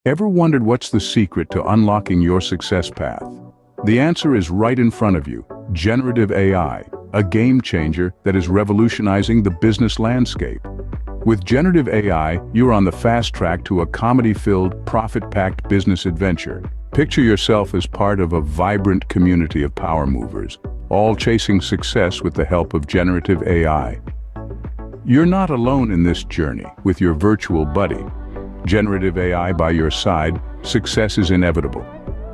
Ever wondered what's the secret to unlocking your success path? The answer is right in front of you: generative AI, a game changer that is revolutionizing the business landscape. With generative AI, you're on the fast track to a comedy-filled, profit-packed business adventure. Picture yourself as part of a vibrant community of power movers, all chasing success with the help of generative AI. You're not alone in this journey. With your virtual buddy, generative AI by your side, success is inevitable.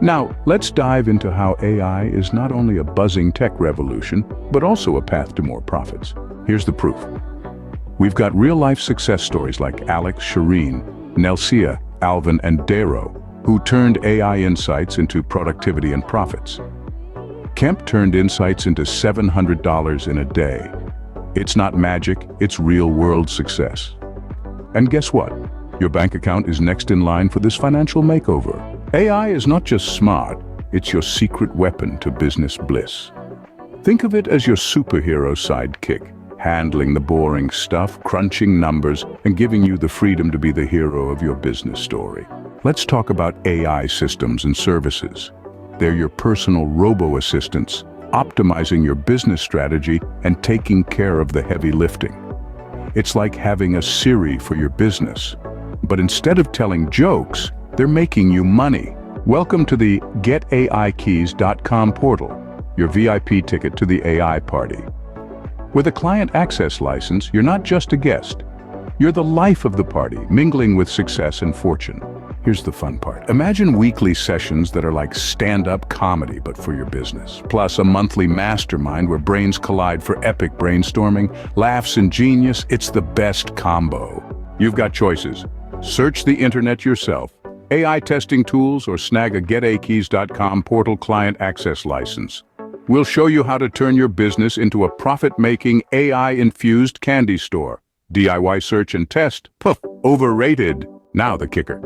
Now, let's dive into how AI is not only a buzzing tech revolution, but also a path to more profits. Here's the proof. We've got real-life success stories like Alex, Shireen, Nelsia, Alvin, and Darrow, who turned AI insights into productivity and profits. Kemp turned insights into $700 in a day. It's not magic, it's real-world success. And guess what? Your bank account is next in line for this financial makeover. AI is not just smart, it's your secret weapon to business bliss. Think of it as your superhero sidekick, handling the boring stuff, crunching numbers, and giving you the freedom to be the hero of your business story. Let's talk about AI systems and services. They're your personal robo-assistants, optimizing your business strategy and taking care of the heavy lifting. It's like having a Siri for your business. But instead of telling jokes, they're making you money. Welcome to the GetAIKeys.com portal, your VIP ticket to the AI party. With a client access license, you're not just a guest. You're the life of the party, mingling with success and fortune. Here's the fun part. Imagine weekly sessions that are like stand-up comedy, but for your business. Plus a monthly mastermind where brains collide for epic brainstorming, laughs and genius. It's the best combo. You've got choices. Search the internet yourself, AI testing tools, or snag a GetAKeys.com portal client access license. We'll show you how to turn your business into a profit-making, AI-infused candy store. DIY search and test? Poof, overrated. Now the kicker.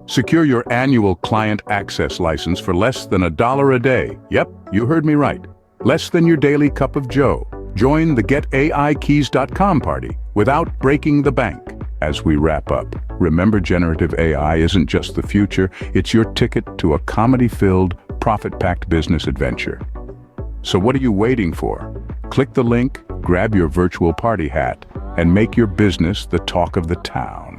Secure your annual client access license for less than $1 a day. Yep, you heard me right. Less than your daily cup of joe. Join the GetAIKeys.com party without breaking the bank. As we wrap up, remember, generative AI isn't just the future, it's your ticket to a comedy-filled, profit-packed business adventure. So what are you waiting for? Click the link, grab your virtual party hat, and make your business the talk of the town.